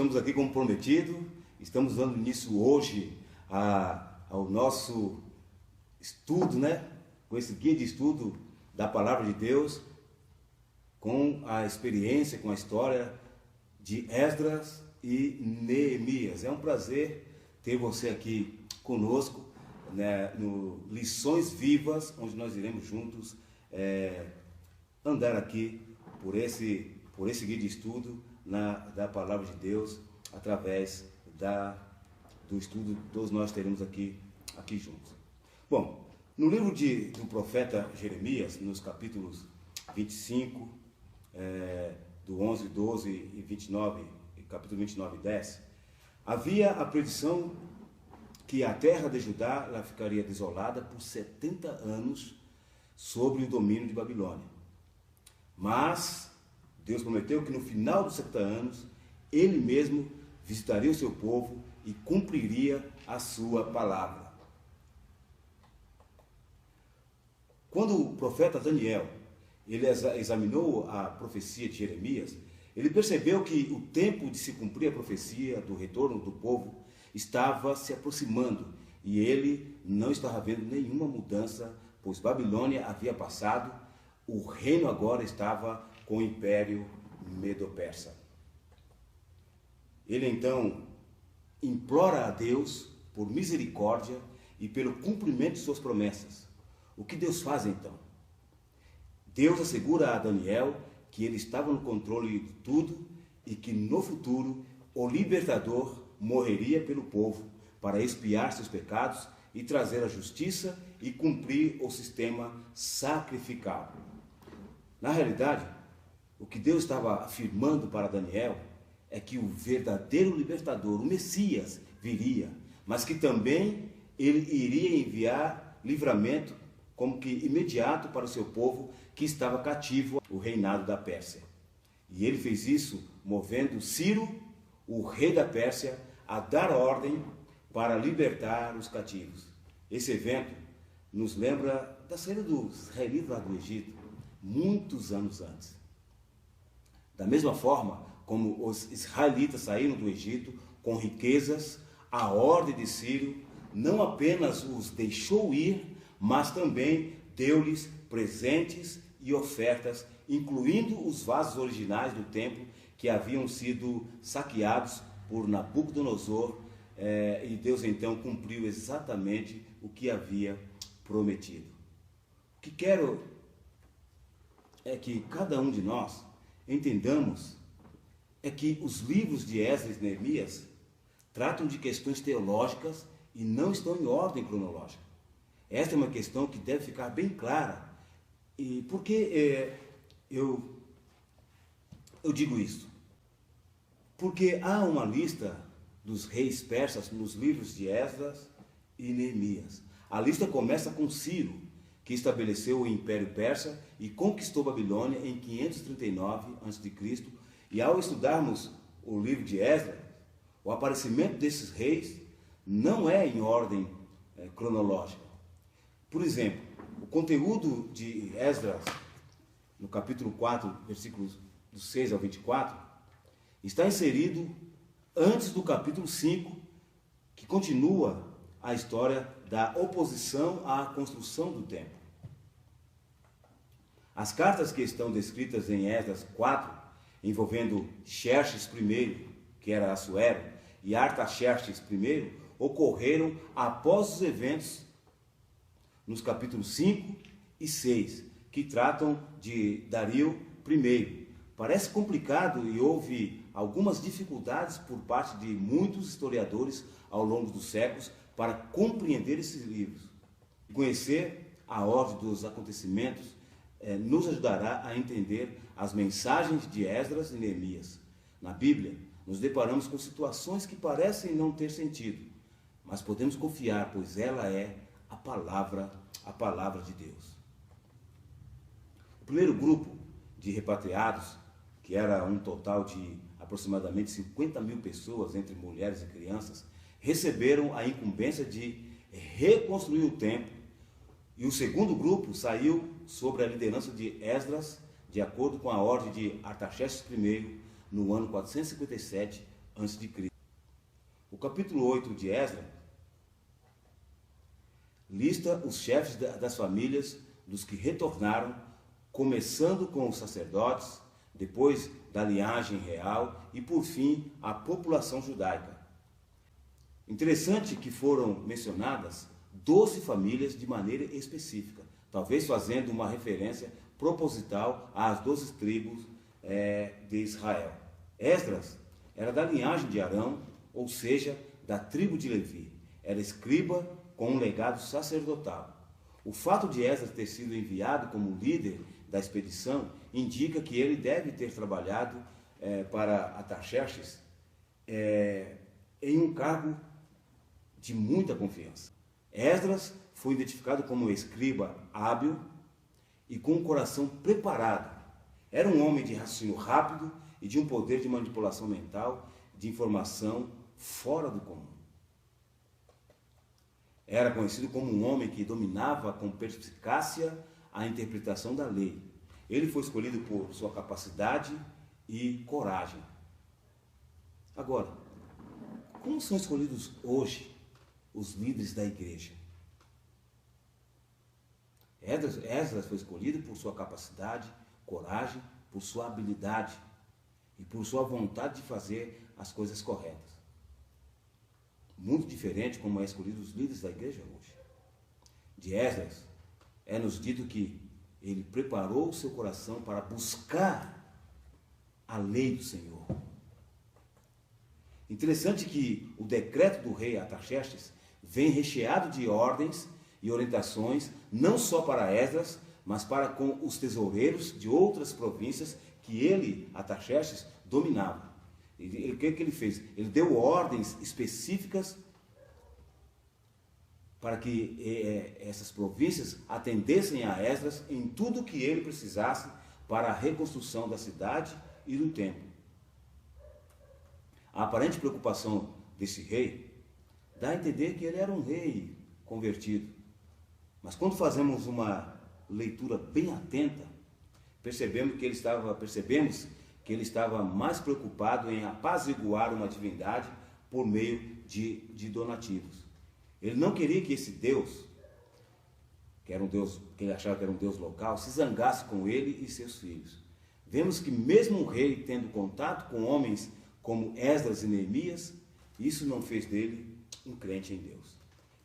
estamos aqui como prometido, estamos dando início hoje ao nosso estudo, com esse guia de estudo da Palavra de Deus, com a experiência, com a história de Esdras e Neemias. É um prazer ter você aqui conosco, no Lições Vivas, onde nós iremos juntos andar aqui por esse guia de estudo da Palavra de Deus, através do estudo que todos nós teremos aqui juntos. Bom, no livro do profeta Jeremias, nos capítulos 25, do 11, 12 e 29, capítulo 29 e 10, havia a predição que a terra de Judá ela ficaria desolada por 70 anos sob o domínio de Babilônia. Mas Deus prometeu que no final dos 70 anos, Ele mesmo visitaria o seu povo e cumpriria a sua palavra. Quando o profeta Daniel ele examinou a profecia de Jeremias, ele percebeu que o tempo de se cumprir a profecia do retorno do povo estava se aproximando e ele não estava vendo nenhuma mudança, pois Babilônia havia passado, o reino agora estava com o Império Medo-Persa. Ele então implora a Deus por misericórdia e pelo cumprimento de suas promessas. O que Deus faz então? Deus assegura a Daniel que ele estava no controle de tudo e que no futuro o libertador morreria pelo povo para expiar seus pecados e trazer a justiça e cumprir o sistema sacrificial. Na realidade, o que Deus estava afirmando para Daniel é que o verdadeiro libertador, o Messias, viria, mas que também ele iria enviar livramento como que imediato para o seu povo que estava cativo o reinado da Pérsia. E ele fez isso movendo Ciro, o rei da Pérsia, a dar ordem para libertar os cativos. Esse evento nos lembra da saída dos israelitas lá do Egito, muitos anos antes. Da mesma forma como os israelitas saíram do Egito com riquezas, a ordem de Ciro não apenas os deixou ir, mas também deu-lhes presentes e ofertas, incluindo os vasos originais do templo que haviam sido saqueados por Nabucodonosor, e Deus então cumpriu exatamente o que havia prometido. O que quero é que cada um de nós entendamos é que os livros de Esdras e Neemias tratam de questões teológicas e não estão em ordem cronológica. Esta é uma questão que deve ficar bem clara. E por que eu digo isso? Porque há uma lista dos reis persas nos livros de Esdras e Neemias. A lista começa com Ciro, que estabeleceu o Império Persa e conquistou Babilônia em 539 a.C. E ao estudarmos o livro de Esdras, o aparecimento desses reis não é em ordem cronológica. Por exemplo, o conteúdo de Esdras, no capítulo 4, versículos do 6 ao 24, está inserido antes do capítulo 5, que continua a história da oposição à construção do templo. As cartas que estão descritas em Esdras 4, envolvendo Xerxes I, que era Assuero, e Artaxerxes I, ocorreram após os eventos nos capítulos 5 e 6, que tratam de Dario I. Parece complicado e houve algumas dificuldades por parte de muitos historiadores ao longo dos séculos para compreender esses livros. Conhecer a ordem dos acontecimentos nos ajudará a entender as mensagens de Esdras e Neemias. Na Bíblia, nos deparamos com situações que parecem não ter sentido, mas podemos confiar, pois ela é a palavra de Deus. O primeiro grupo de repatriados, que era um total de aproximadamente 50 mil pessoas, entre mulheres e crianças, receberam a incumbência de reconstruir o templo, e o segundo grupo saiu sob a liderança de Esdras, de acordo com a ordem de Artaxerxes I, no ano 457 a.C. O capítulo 8 de Esdras lista os chefes das famílias dos que retornaram, começando com os sacerdotes, depois da linhagem real e, por fim, a população judaica. Interessante que foram mencionadas 12 famílias de maneira específica, talvez fazendo uma referência proposital às 12 tribos de Israel. Esdras era da linhagem de Arão, ou seja, da tribo de Levi. Era escriba com um legado sacerdotal. O fato de Esdras ter sido enviado como líder da expedição indica que ele deve ter trabalhado para Artaxerxes em um cargo de muita confiança. Esdras foi identificado como um escriba hábil e com um coração preparado. Era um homem de raciocínio rápido e de um poder de manipulação mental, de informação fora do comum. Era conhecido como um homem que dominava com perspicácia a interpretação da lei. Ele foi escolhido por sua capacidade e coragem. Agora, como são escolhidos hoje os líderes da igreja? Esdras foi escolhido por sua capacidade, coragem, por sua habilidade e por sua vontade de fazer as coisas corretas. Muito diferente como é escolhido os líderes da igreja hoje. De Esdras, é-nos dito que ele preparou o seu coração para buscar a lei do Senhor. Interessante que o decreto do rei Artaxerxes vem recheado de ordens e orientações, não só para Esdras, mas para com os tesoureiros de outras províncias que ele, Artaxerxes, dominava. O que ele fez? Ele deu ordens específicas para que essas províncias atendessem a Esdras em tudo que ele precisasse para a reconstrução da cidade e do templo. A aparente preocupação desse rei dá a entender que ele era um rei convertido. Mas quando fazemos uma leitura bem atenta, percebemos que ele estava mais preocupado em apaziguar uma divindade por meio de donativos. Ele não queria que esse Deus, que era um Deus que ele achava que era um Deus local, se zangasse com ele e seus filhos. Vemos que mesmo o rei tendo contato com homens como Esdras e Neemias, isso não fez dele um crente em Deus.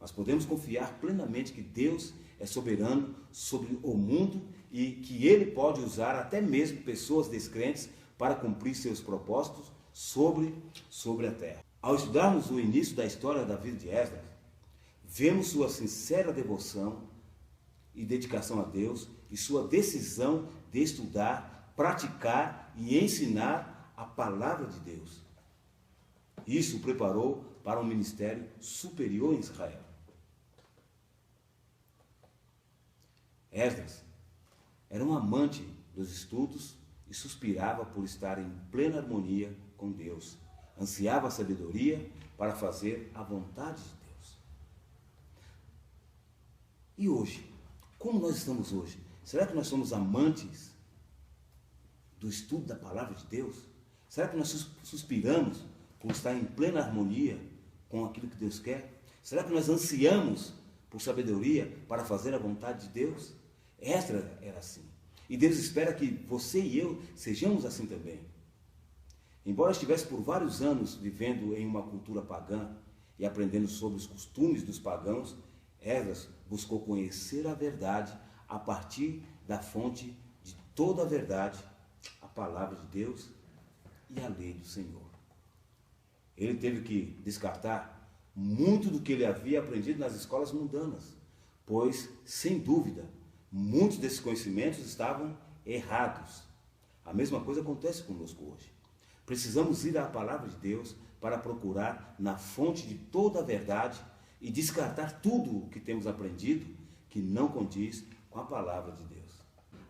Mas podemos confiar plenamente que Deus é soberano sobre o mundo e que ele pode usar até mesmo pessoas descrentes para cumprir seus propósitos sobre a terra. Ao estudarmos o início da história da vida de Esdras, vemos sua sincera devoção e dedicação a Deus e sua decisão de estudar, praticar e ensinar a palavra de Deus. Isso o preparou para um ministério superior em Israel. Esdras era um amante dos estudos e suspirava por estar em plena harmonia com Deus. Ansiava a sabedoria para fazer a vontade de Deus. E hoje? Como nós estamos hoje? Será que nós somos amantes do estudo da palavra de Deus? Será que nós suspiramos por estar em plena harmonia com aquilo que Deus quer? Será que nós ansiamos por sabedoria para fazer a vontade de Deus? Esdras era assim. E Deus espera que você e eu sejamos assim também. Embora estivesse por vários anos vivendo em uma cultura pagã e aprendendo sobre os costumes dos pagãos, Esdras buscou conhecer a verdade a partir da fonte de toda a verdade, a palavra de Deus e a lei do Senhor. Ele teve que descartar muito do que ele havia aprendido nas escolas mundanas, pois, sem dúvida, muitos desses conhecimentos estavam errados. A mesma coisa acontece conosco hoje. Precisamos ir à palavra de Deus para procurar na fonte de toda a verdade e descartar tudo o que temos aprendido que não condiz com a palavra de Deus.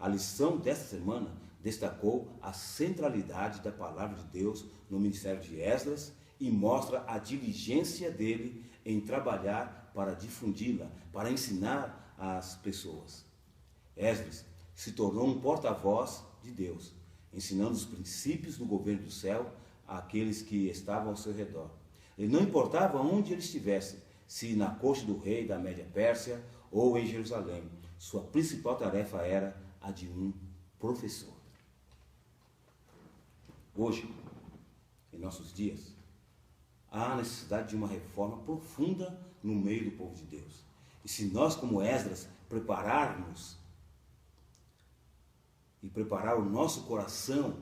A lição desta semana destacou a centralidade da palavra de Deus no ministério de Esdras e mostra a diligência dele em trabalhar para difundi-la, para ensinar às pessoas. Esdras se tornou um porta-voz de Deus, ensinando os princípios do governo do céu àqueles que estavam ao seu redor. Ele não importava onde ele estivesse, se na corte do rei da Média Pérsia ou em Jerusalém. Sua principal tarefa era a de um professor. Hoje, em nossos dias, há necessidade de uma reforma profunda no meio do povo de Deus. E se nós, como Esdras, preparar o nosso coração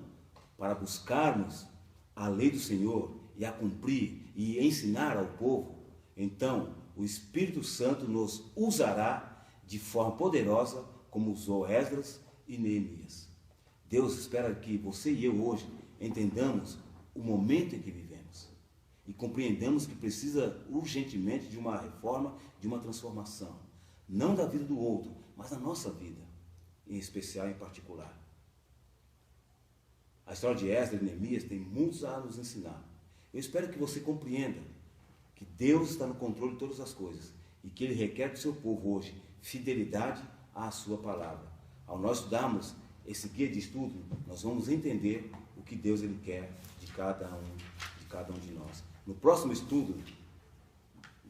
para buscarmos a lei do Senhor e a cumprir e ensinar ao povo, então o Espírito Santo nos usará de forma poderosa, como usou Esdras e Neemias. Deus espera que você e eu hoje entendamos o momento em que vivemos e compreendamos que precisa urgentemente de uma reforma, de uma transformação, não da vida do outro, mas da nossa vida, em especial, em particular. A história de Esdras e Neemias tem muitos a nos ensinar. Eu espero que você compreenda que Deus está no controle de todas as coisas e que Ele requer do seu povo hoje fidelidade à sua palavra. Ao nós estudarmos esse guia de estudo, nós vamos entender o que Deus ele quer de cada um de nós. No próximo estudo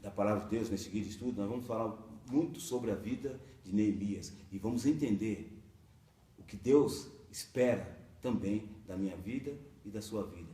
da palavra de Deus, nesse guia de estudo, nós vamos falar muito sobre a vida de Neemias e vamos entender o que Deus espera também da minha vida e da sua vida.